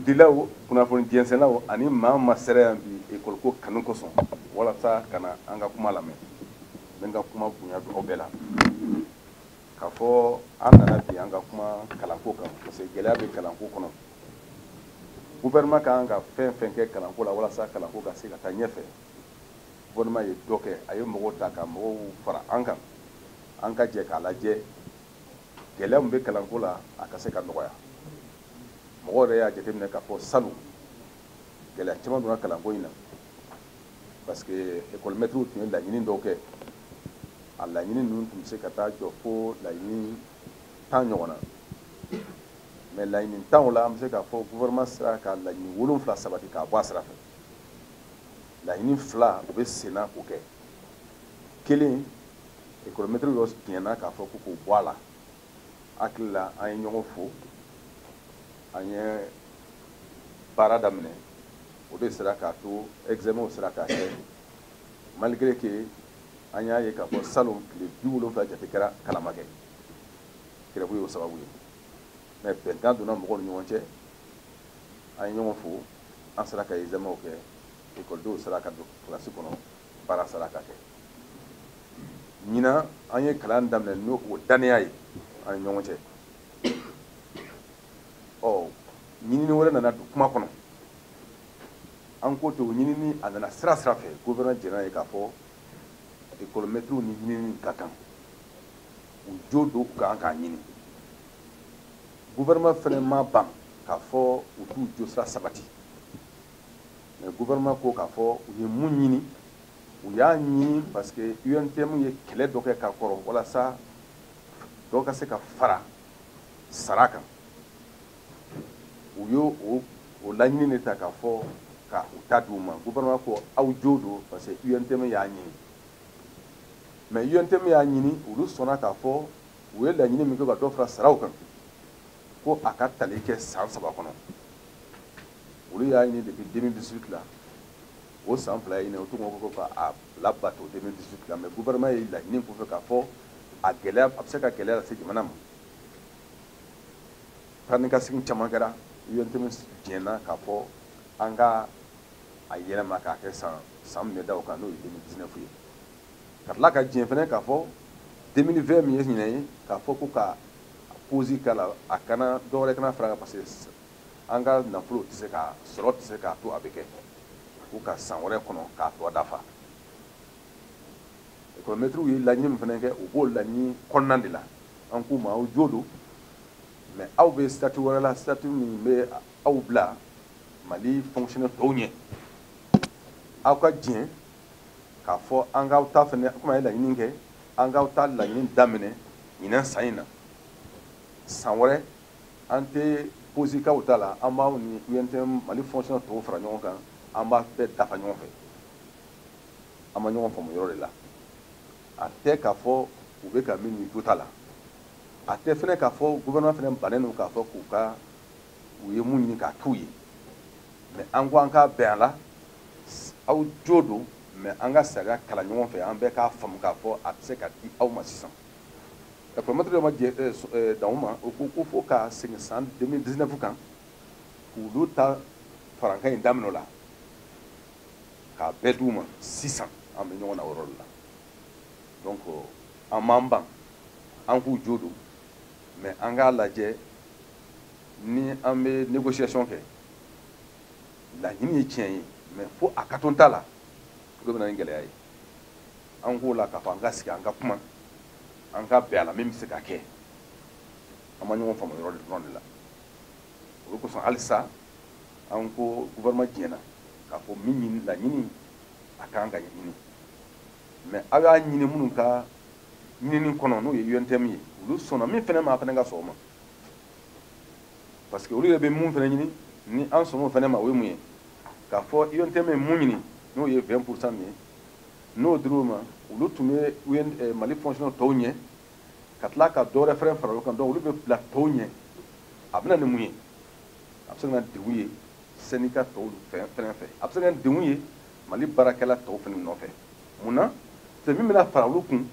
kundilaw kunnafoni jɛnsɛnlaw ani maa ma sera yan bi ekɔli ko kanu kosɔn walasa ka na an ka kuma lamɛn n bɛ n ka kuma bonya don aw bɛɛ la k'a fɔ an nana bi an ka kuma kalanko kan parce que gɛlɛya bɛ kalanko kɔnɔ gouvernement kan ka fɛn fɛn kɛ kalanko la walasa kalanko ka se ka taa ɲɛfɛ gouvernement ye dɔ kɛ a ye mɔgɔw ta ka mɔgɔw fara an kan an ka jɛ k'a lajɛ gɛlɛya min bɛ kalanko la a ka se ka nɔgɔya mɔgɔw yɛrɛ y'a jateminɛ k'a fɔ salon gɛlɛya caman donna kalanko in na parce que école maîtres tun ye laɲini dɔw kɛ a laɲini ninnu tun bɛ se ka taa jɔ fo laɲini 10 ɲɔgɔn na mais laɲini 10 la an bɛ se k'a fɔ gouvernement sera ka laɲini 7 sabati k'a bɔ a sira fɛ laɲini 2 u bɛ sen na k'o kɛ kelen école maîtres dɔ tiɲɛna k'a fɔ ko k'o bɔ a la hakili la an ye ɲɔgɔn fo an ye baara daminɛ o de sera k'a to examen sera k'a kɛ malgré que an y'a ye k'a fɔ salon tile 70 jate kɛra kalama kɛ grève y'o sababu ye mais bɛnkan donna mɔgɔw ni ɲɔgɔn cɛ an ye ɲɔgɔn fo an sera ka examen kɛ ekɔlidenw sera ka don kilasi kɔnɔ baara sera ka kɛ ɲinan an ye kalan daminɛ n'o dannenya ye an ni ɲɔgɔn cɛ ɲinini wɛrɛ nana don kuma kɔnɔ an ko to ɲinini a nana sira fɛ gouvernement jɛna ye k'a fɔ école maîtres ni ɲinini ka kan u jo don u kan k'a ɲini gouvernement fɛnɛ ma ban k'a fɔ u t'u jo sira sabati mais gouvernement ko k'a fɔ u ye mun ɲini u y'a ɲini parce que UNTM ye kɛlɛ dɔ kɛ ka kɔrɔ walasa dɔ ka se ka fara sara kan u y'o o laɲini de ta k'a fɔ ka u ta d'u ma gouvernement ko aw jo don parce que UNTM y'a ɲini mais UNTM y'a ɲini olu sɔnna k'a fɔ u ye laɲini min kɛ ka dɔ fara saraw kan ko a ka tali kɛ san 3 kɔnɔ olu y'a ɲini depuis 2018 la o san 2 ye ɲini o tun ko k'a labato 2018 la mais gouvernement ye laɲini k'u fɛ k'a fɔ a gɛlɛya a bɛ se ka gɛlɛya lase jamana ma taa ni ka segin caman kɛra UNTM jɛnna k'a fɔ an ka a yɛlɛma k'a kɛ san min bɛ da o kan n'o ye 2019 ye ka tila ka jɛn fɛnɛ k'a fɔ 2020 min ye ɲinɛ ye k'a fɔ ko ka pause k'a la a kana dɔwɛrɛ kana fara kan parce que an ka nafolo tɛ se ka sɔrɔ tɛ se k'a to a bɛ kɛ ko ka san wɛrɛ kɔnɔ k'a tɔ dafa école maîtres ye laɲini min fɛnɛ kɛ u b'o laɲini kɔnɔna de la an k'u ma aw jo don mais aw bɛ statut wɛrɛ la statut min bɛ aw bila Mali fonctionnaire tɔw ɲɛ aw ka jɛn k'a fɔ an k'aw ta fɛnɛ komi a ye laɲini kɛ an k'aw ta laɲini daminɛ ɲinan san in na san wɛrɛ an tɛ pause k'aw ta la an b'aw ni UNTM Mali fonctionnaire tɔw fara ɲɔgɔn kan an b'a bɛɛ dafa ɲɔgɔn fɛ an ma ɲɔgɔn faamu yɔrɔ de la a tɛ k'a fɔ u bɛ ka min ɲini jo t'a la a tɛ fɛnɛ k'a fɔ gouvernement fɛnɛ bannen don k'a fɔ u ye mun ɲini k'a k'u ye mais an ko an k'a bɛn a la aw jo don mais an ka sariya kalan ɲɔgɔn fɛ an bɛɛ k'a faamu k'a fɔ a bɛ se ka di aw ma sisan école maîtres dɔ ma dan u ma o ko fo ka segin san 2019 kan k'olu ta farankan in daminɛ o la k'a bɛɛ d'u ma sisan an bɛ ɲɔgɔn na o yɔrɔ de la donc an m'an ban an k'u jo don mais an k'a lajɛ ni an bɛ négociation kɛ laɲini ye tiɲɛ ye mais fo a ka to n ta la o de bɛ na ni gɛlɛya ye an k'o la k'a fɔ an ka sigi an ka kuma an ka bɛn a la min bɛ se ka kɛ an ma ɲɔgɔn faamu yɔrɔ de la o de kosɔn halisa an ko gouvernement jɛnna k'a fɔ min ɲini laɲini a kan ka ɲini mais aw y'a ɲini minnu ka ɲinini kɔnɔ n'o ye UNTM ye olu sɔnna min fɛnɛ ma a fɛnɛ ka sɔn o ma parce que olu yɛrɛ bɛ mun fɛnɛ ɲini ni an sɔnna o fɛnɛ ma o ye mun ye k'a fɔ UNTM ye mun ɲini n'o ye 20% min ye n'o dir'o ma olu tun bɛ Mali fonctionnaire tɔw ɲɛ ka tila ka dɔwɛrɛ fɛnɛ fara olu kan donc olu bɛ bila tɔw ɲɛ a bɛ na ni mun ye a bɛ se ka na degun ye syndicat tɔw fɛnɛ fɛ a bɛ se ka na degun ye Mali baarakɛla tɔw fɛnɛ nɔfɛ mun na c'est min bɛna fara olu kun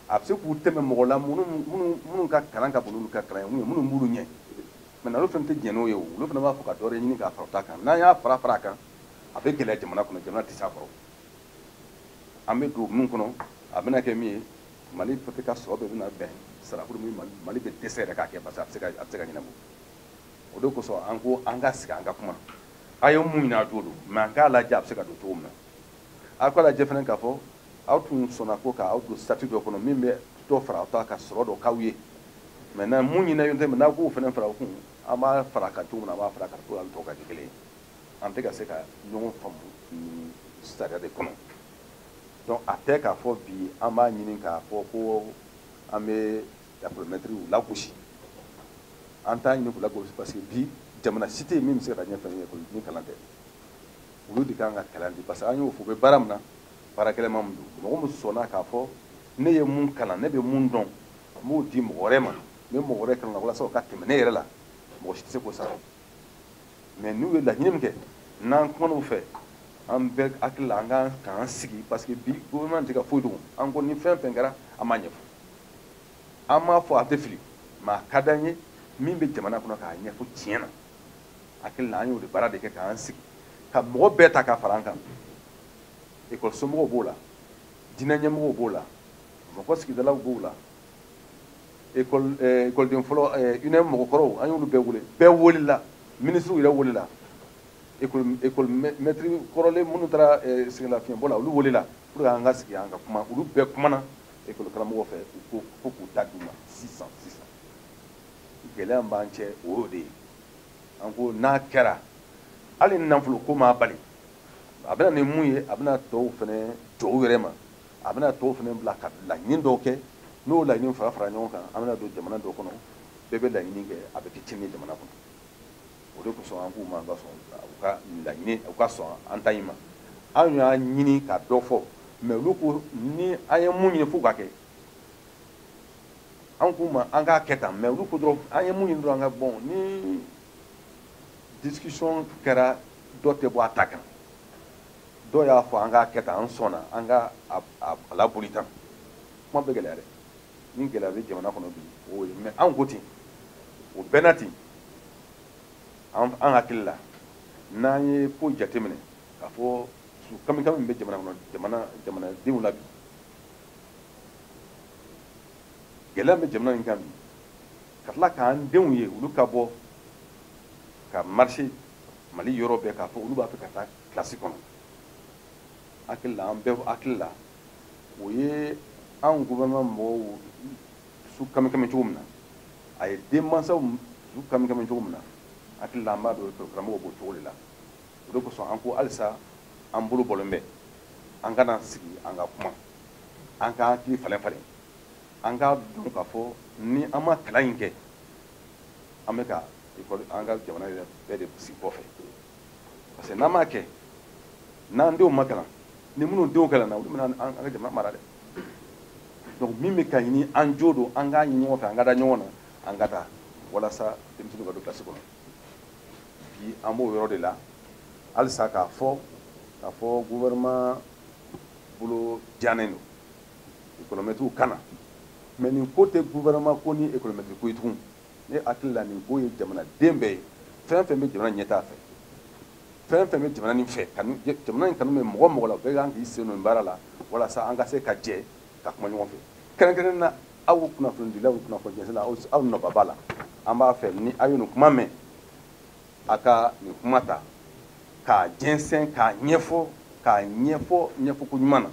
a bɛ se k'u tɛmɛ mɔgɔ la minnu ka kalan ka bon n'olu ka kalan ye minnu b'olu ɲɛ maintenant olu fana tɛ jɛn n'o ye o olu fana b'a fɔ ka dɔ wɛrɛ ɲini k'a fara o ta kan n'an y'a fara fara a kan a bɛ gɛlɛya jamana kɔnɔ jamana tɛ s'a kɔrɔ an bɛ don min kɔnɔ a bɛna kɛ min ye mali peut-être ka sɔrɔ bɛɛ bɛna bɛn sarakuru min mali bɛ dɛsɛ yɛrɛ k'a kɛ parce que a bɛ se ka ɲɛnabɔ o de kosɔn an ko an ka sigi an ka kuma a ye mun ɲini a don mais an k'a lajɛ a bɛ se ka don cogo min na a k'a lajɛ fana k'a fɔ aw tun sɔnna ko k'aw don statut dɔ kɔnɔ min bɛ dɔ fara aw ta ka sɔrɔ dɔ k'aw ye maintenant mun ɲinɛ yen tɛ n'a k'o fana fara o kun an b'a fara kan cogo min na an b'a fara kan cogo min na tɔ ka kɛ kelen ye an tɛ ka se ka ɲɔgɔn faamu nin sariya de kɔnɔ donc a tɛ k'a fɔ bi an b'a ɲini k'a fɔ ko an bɛ école-maîtres lagosi an t'a ɲini k'u lagosi parce que bi jamana si tɛ yen min bɛ se ka taa ɲɛfɛ ni kalan tɛ olu de kan ka kalan di parce que an y'o fɔ u bɛ baara min na baarakɛlɛman min don mɔgɔ min sɔnna k'a fɔ ne ye mun kalan ne bɛ mun dɔn n b'o di mɔgɔ wɛrɛ ma ne mɔgɔ wɛrɛ kalan na walasa o ka tɛmɛ ne yɛrɛ la mɔgɔ si tɛ se k'o sara mais n'u ye laɲini min kɛ n'an kuman'u fɛ an bɛɛ hakili la an k'an sigi parce que bi gouvernement tɛ ka foyi dɔn an ko ni fɛn fɛn kɛra an m'a ɲɛfɔ an m'a fɔ a tɛ fili mais a ka d'an ye min bɛ jamana kɔnɔ k'a ɲɛfɔ tiɲɛ na hakili la an y'o de baara de kɛ k'an sigi ka mɔgɔ bɛɛ ta ka fara an kan école somɔgɔw b'o la diinɛ ɲɛmɔgɔw b'o la mɔgɔ sigidalaw b'o la école den fɔlɔ UNEM mɔgɔkɔrɔw an y'olu bɛɛ welela ministres yɛrɛ welela école maître kɔrɔlen minnu taara sɛgɛnlafiɲɛbɔ la olu welela pour que an ka sigi an ka kuma olu bɛɛ kumana école karamɔgɔ fɛ ko k'u ta d'u ma sisan gɛlɛya min b'an cɛ o y'o de ye an ko n'a kɛra hali nafolo ko m'a bali a bɛna ni mun ye a bɛna tɔw fana jɔ u yɛrɛ ma a bɛna tɔw fana bila ka laɲini dɔw kɛ n'o laɲini fara ɲɔgɔn kan an bɛna don jamana dɔw kɔnɔ bɛɛ bɛ laɲini kɛ a bɛ kɛ tiɲɛni ye jamana kɔnɔ o de kosɔn an k'u ma ka sɔn u ka laɲini u ka sɔn an ta in ma an y'a ɲini ka dɔ fɔ mais olu ko ni an ye mun ɲini f'u ka kɛ an k'u ma an k'a kɛ tan mais olu ko dɔrɔn an ye mun ɲini dɔrɔn an ka bɔn ni discussion kɛra dɔ tɛ bɔ a ta kan dɔw y'a fɔ an k'a kɛ tan an sɔnna an ka a laboli tan kuma bɛ gɛlɛya dɛ ni gɛlɛya bɛ jamana kɔnɔ bi o ye mais an ko ten o bɛɛ na ten an hakili la n'an ye ko jateminɛ k'a fɔ kami min bɛ jamana kɔnɔ jamanadenw la bi gɛlɛya bɛ jamana in kan bi ka tila k'an denw ye olu ka bɔ ka marché mali yɔrɔ bɛɛ k'a fɔ olu b'a fɛ ka taa kilasi kɔnɔ hakili la an bɛɛ hakili la o ye an gouvernement mɔgɔw su kami cogo min na a ye denmansaw su kami cogo min na hakili la an b'a dɔn karamɔgɔw b'o cogo de la o de kosɔn an ko halisa an bolo bɔlen bɛ an kana sigi an ka kuma an ka hakili falen an k'a dɔn k'a fɔ ni an ma kalan in kɛ an bɛ ka an ka jamana yɛrɛ bɛɛ de sigi kɔfɛ parce que n'an m'a kɛ n'an denw ma kalan ni minnu denw kalan na olu bɛna an ka jamana mara dɛ donc min bɛ ka ɲini an jo don an k'a ɲini ɲɔgɔn fɛ an ka da ɲɔgɔn na an ka taa walasa denmisɛnninw ka don kilasi kɔnɔ bi an b'o yɔrɔ de la halisa k'a fɔ gouvernement bolo jaanen don école-maîtres kana mais nin ko tɛ gouvernement ko ni école-maître ko ye tugun ne hakili la nin ko ye jamanaden bɛɛ ye fɛn fɛn bɛ jamana ɲɛtaa fɛ fɛn fɛn bɛ jamana nin fɛ jamana in kanu bɛ mɔgɔ mɔgɔ la bɛɛ kan k'i sen don baara la walasa an ka se ka jɛ ka kuma ɲɔgɔn fɛ kɛrɛnkɛrɛnnen na aw kunnafonidilaw kunnafoni jɛnsɛnna aw nɔba b'a la an b'a fɛ ni aw ye nin kuma mɛn a ka nin kuma ta k'a jɛnsɛn k'a ɲɛfɔ ɲɛfɔ ko ɲuman na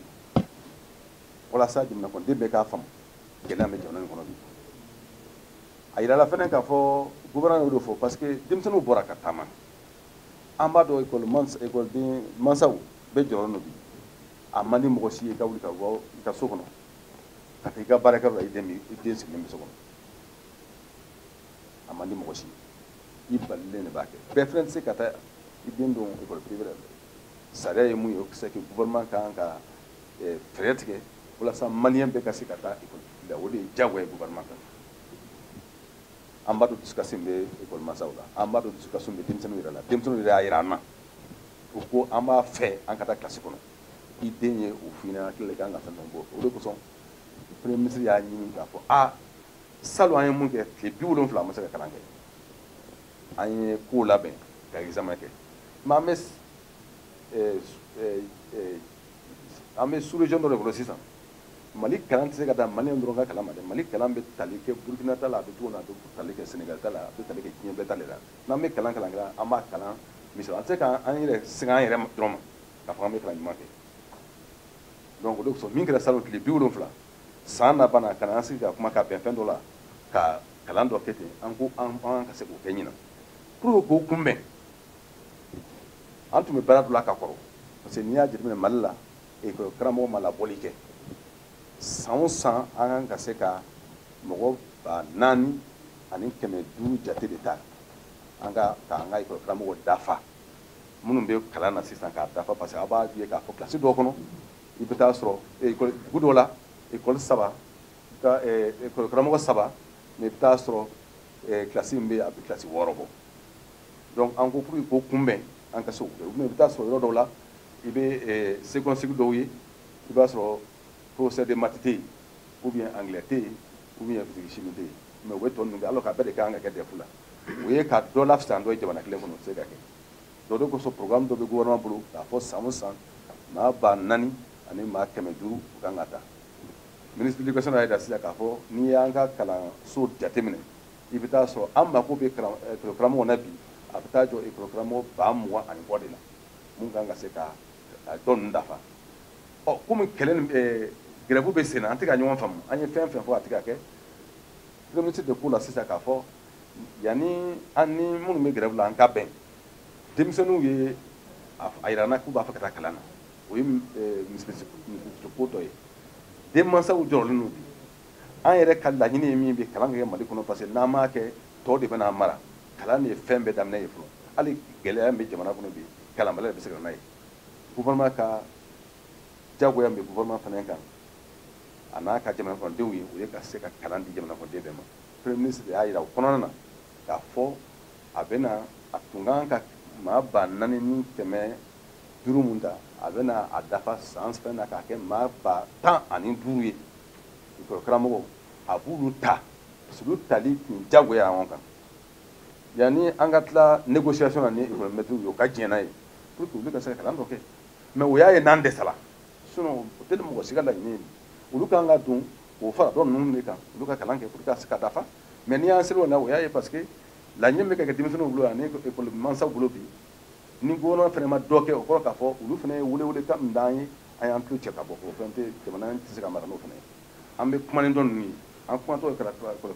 walasa jamana kɔnɔden bɛɛ k'a faamu gɛlɛya bɛ jamana in kɔnɔ bi a yirala fɛnɛ k'a fɔ gouvernement y'o de fɔ parce que denmisɛnninw bɔra ka taama an b'a dɔn école mansaw bɛɛ jɔyɔrɔ don bi a man di mɔgɔ si ye ka wuli ka bɔ i ka so kɔnɔ ka taa i ka baarakɛyɔrɔ la i den sigilen bɛ so kɔnɔ a man di mɔgɔ si ye i balilen de b'a kɛ bɛɛ fɛnɛ tɛ se ka taa i den don école privée la sariya ye mun ye o c'est que gouvernement kan ka fɛɛrɛ tigɛ walasa maliyɛn bɛɛ ka se ka taa école la o de ye diyagoya ye gouvernement kan an b'a dɔn dusukasi bɛ école mansaw la an b'a dɔn dusukasi bɛ denmisɛnninw yɛrɛ la denmisɛnninw yɛrɛ y'a yira an na u ko an b'a fɛ an ka taa kilasi kɔnɔ i den ye o f'i ɲɛna hakili la i kan ka fɛn fɛn bɔ o de kosɔn premier ministre y'a ɲini k'a fɔ salon an ye mun kɛ tile 70 a ma se ka kalan kɛ an ye ko labɛn ka examen kɛ mais an bɛ sous région dɔ de kɔnɔ sisan Mali kalan tɛ se ka taa Maliyɛn dɔrɔn ka kalan ma dɛ Mali kalan bɛ tali kɛ Burkina ta la a bɛ cogo min na a bɛ tali kɛ Sénégal ta la a bɛ tali kɛ diɲɛ bɛɛ ta de la n'an bɛ kalan kɛ an b'a kalan misali an tɛ se k'an yɛrɛ sɛgɛn an yɛrɛ dɔrɔn ma k'a fɔ an bɛ kalan ɲuman kɛ donc o de kosɔn min kɛra salon tile 70 san na bana ka na an sigi ka kuma ka bɛn fɛn dɔ la ka kalan dɔ kɛ ten an ko an ka se k'o kɛ ɲinan pour que k'o kunbɛn an tun bɛ baara dɔ la ka kɔrɔ parce que n'i y'a jateminɛ Mali la karamɔgɔ ma labɔli kɛ san o san an kan ka se ka mɔgɔ 4,500 jate de ta an ka karamɔgɔ dafa minnu bɛ kalan na sisan k'a dafa parce que a b'a ye k'a fɔ kilasi dɔw kɔnɔ i bɛ taa sɔrɔ dugu dɔw la école 3 karamɔgɔ 3 mais i bɛ taa sɔrɔ kilasi min bɛ a bɛ kilasi 6 bɔ donc an ko pour que k'o kunbɛn an ka se k'o kɛ i bɛ taa sɔrɔ yɔrɔ dɔw la i bɛ seconde cycle dɔw ye i b'a sɔrɔ professeur de maths tɛ yen ou bien anglais tɛ yen ou bien physique chimie tɛ yen mais u bɛ tɔ ninnu kɛ alors que a bɛɛ de kan ka kɛ DEF la o ye ka dɔ lafisa dɔ ye jamana kelen kɔnɔ o tɛ se ka kɛ donc o de kosɔn programme dɔ bɛ gouvernement bolo k'a fɔ san o san maa 4,000 ani maa 500 u kan ka ta ministre de l'éducation y'a jira sisan k'a fɔ n'i y'an ka kalanso jateminɛ i bɛ taa sɔrɔ an mako bɛ karamɔgɔw na bi a bɛ taa jɔ karamɔgɔ 20,000 ani kɔ de la mun kan ka se ka dɔ ninnu dafa ɔ komi kɛlɛ ni grève bɛ sen na an tɛ ka ɲɔgɔn faamu an ye fɛn fɛn fɔ a tɛ ka kɛ premier ministre de ko la sisan k'a fɔ yanni an ni minnu bɛ grève la an ka bɛn denmisɛnninw ye a yira n na k'u b'a fɛ ka taa kalan na o ye misiri ko dɔ ye denmansaw jɔrɔlen don bi an yɛrɛ ka laɲini ye min bɛ kalan kɛ Mali kɔnɔ parce que n'an m'a kɛ tɔw de bɛna mara kalan de ye fɛn bɛɛ daminɛ ye fɔlɔ hali gɛlɛya min bɛ jamana kɔnɔ bi kalanbaliya de bɛ se ka na ye gouvernement ka jagoya min bɛ gouvernement fana kan a n'a ka jamana kɔnɔdenw ye o ye ka se ka kalan di jamana kɔnɔden bɛɛ ma premier ministre de y'a jira o kɔnɔna na k'a fɔ a bɛna a tun kan ka maa 4,500 mun ta a bɛna a dafa san fɛn na k'a kɛ maa 15,000 ye karamɔgɔw a b'olu ta parce que olu tali tun jagoya ɲɔgɔn kan yanni an ka tila négociation na ni économètres ye o ka diɲɛ n'a ye pour que olu ka se ka kalan dɔ kɛ mais o y'a ye n'an dɛsɛra sinon o tɛ mɔgɔ si ka laɲini ye olu kan ka don k'o fara dɔ ninnu de kan olu ka kalan kɛ pour que ka se ka dafa mais n'i y'an seri o la o y'a ye parce que laɲini bɛ kɛ denmisɛnninw bolo ani école mansaw bolo bi ni gouvernement fana ma dɔ kɛ o kɔrɔ k'a fɔ olu fana ye wele kan min d'an ye an y'an tulo cɛ ka bɔ o fɛn tɛ jamana tɛ se ka mara n'o fana ye an bɛ kuma ni dɔ ninnu ye an kumatɔ ye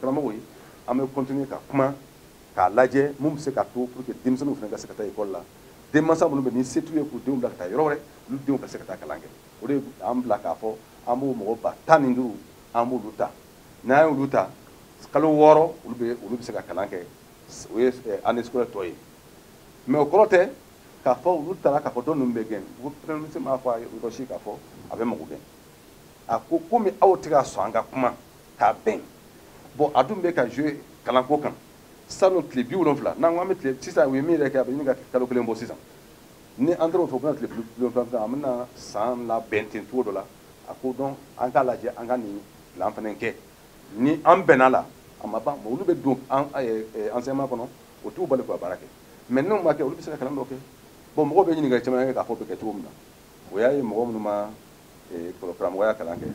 karamɔgɔw ye an bɛ continuer ka kuma k'a lajɛ mun bɛ se ka to pour que denmisɛnninw fana ka se ka taa école la denmansa minnu bɛ ni se t'u ye k'u denw bila ka taa yɔrɔ wɛrɛ olu denw ka se ka taa kalan kɛ o de y'an bila k'a fɔ an b'o mɔgɔ 15,000 an b'olu ta n'an y'olu ta kalo 6 olu bɛ se ka kalan kɛ o ye année scolaire tɔ ye mais o kɔrɔ tɛ k'a fɔ olu taara k'a fɔ dɔ ninnu bɛ gɛn ko premier ministre m'a fɔ a yɔrɔ si k'a fɔ a bɛ mago gɛn a ko komi aw tɛ ka sɔn an ka kuma k'a bɛn bon a dun bɛ ka jouer kalanko kan salon tile 70 n'an ko an bɛ tile sisan u ye min yɛrɛ kɛ a bɛ ɲini ka kalo 1 bɔ sisan ni an taara o fɔ ko tile 70 an bɛna san labɛn ten cogo dɔ la a ko dɔn an k'a lajɛ an ka nin plan fana kɛ ni an bɛnna la a ma ban olu bɛ don enseignement kɔnɔ o t'u bali k'u baara kɛ mais n'u ma kɛ olu bɛ se ka kalan dɔ kɛ bon mɔgɔw bɛ ɲininka caman kɛ k'a fɔ bɛ kɛ cogo min na o y'a ye mɔgɔ minnu ma karamɔgɔya kalan kɛ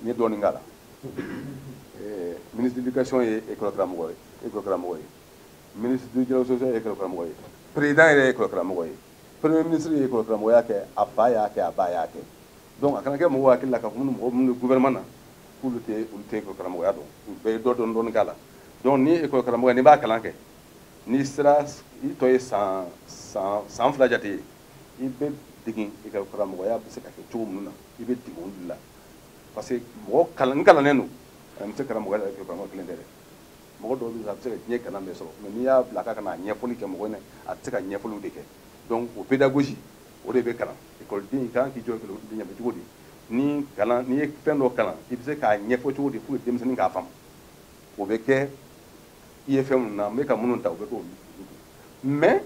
n ye dɔɔnin k'a la ministre de l'éducation ye école karamɔgɔ ye ministre du dialogue social ye école karamɔgɔ ye président yɛrɛ ye école karamɔgɔ ye premier ministre ye école karamɔgɔya kɛ a fa y'a kɛ a ba y'a kɛ donc a kana kɛ mɔgɔw hakili la k'a fɔ mɔgɔ minnu bɛ gouvernement na k'olu tɛ école karamɔgɔya dɔn u bɛɛ ye dɔɔnin k'a la donc ni école karamɔgɔ n'i b'a kalan kɛ n'i sera i tɔ ye san 2 jate ye i bɛ dege école karamɔgɔya bɛ se ka kɛ cogo minnu na i bɛ dege olu la parce que mɔgɔ n kalannen don n tɛ karamɔgɔya la école karamɔgɔ kelen tɛ dɛ mɔgɔ dɔw bɛ a bɛ se ka diɲɛ kalan bɛɛ sɔrɔ mais n'i y'a bila k'a kana ɲɛfɔli kɛ mɔgɔ ɲɛna a tɛ se ka ɲɛfɔliw de kɛ donc o pédagogie o de bɛ kalan écoleden i kan k'i jɔ écoleden ɲɛ cogo di ni ye fɛn dɔ kalan i bɛ se k'a ɲɛfɔ cogo di pour que denmisɛnnin k'a faamu o bɛ kɛ i ye fɛn minnu na n bɛ ka minnu ta o bɛ k'o mais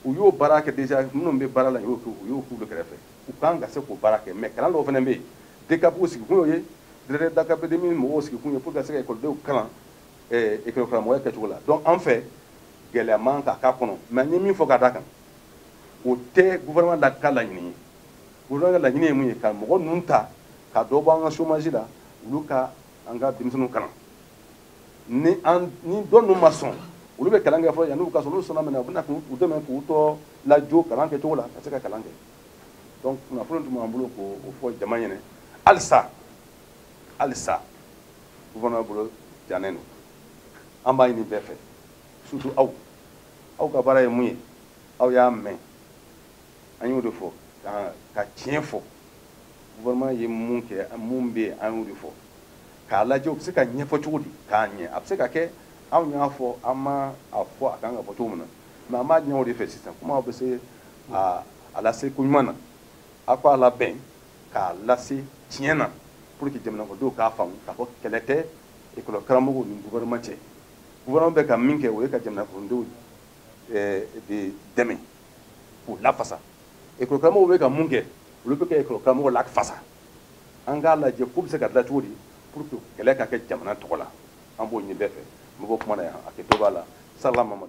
u y'o baara kɛ déjà minnu bɛ baara la u y'o k'u kɛrɛfɛ u kan ka se k'o baara kɛ mais kalan dɔw fana bɛ yen DCAP sigikun y'o ye directeur d'académie mɔgɔw sigikun ye pour que ka se ka écolidenw kalan école karamɔgɔya kɛcogo la donc an fɛ gɛlɛyaman ka k'a kɔnɔ mɛ n ye min fɔ ka da kan o tɛ gouvernement la ka laɲini ye gouvernement ka laɲini ye mun ye ka mɔgɔ ninnu ta ka dɔ bɔ an ka chômage la olu ka an ka denmisɛnninw kalan ni dɔ ninnu ma sɔn olu bɛ kalan kɛ fɔlɔ yanni u ka sɔn n'u sɔnna minɛ u bɛna k'u dɛmɛ k'u tɔ lajo kalan kɛcogo la ka se ka kalan kɛ donc kunnafoni tun b'an bolo k'o fɔ jama ɲɛna halisa gouvernement bolo jannen don an b'a ɲini bɛɛ fɛ surtout aw ka baara ye mun ye aw y'a mɛn an y'o de fɔ ka tiɲɛ fɔ gouvernement ye mun kɛ mun bɛ yen an y'o de fɔ k'a lajɛ u bɛ se ka ɲɛfɔ cogo di k'a ɲɛ a bɛ se ka kɛ anw y'a fɔ an ma a fɔ a kan ka fɔ cogo min na mɛ an b'a ɲɛ o de fɛ sisan kuma bɛ se a lase ko ɲuman na a k'a labɛn k'a lase tiɲɛ na pour que jamanakodenw k'a faamu k'a fɔ kɛlɛ tɛ école karamɔgɔw ni gouvernement cɛ gouvernement bɛ ka min kɛ o ye ka jamanakodenw de dɛmɛ k'u lafasa école karamɔgɔw bɛ ka mun kɛ olu bɛ ka école karamɔgɔw lafasa an k'a lajɛ ko bɛ se ka dilan cogo di pour que kɛlɛ ka kɛ jamana tɔgɔ la an b'o ɲini bɛɛ fɛ n bɛ bɔ kuma na yan a kɛ dɔ b'a la salamu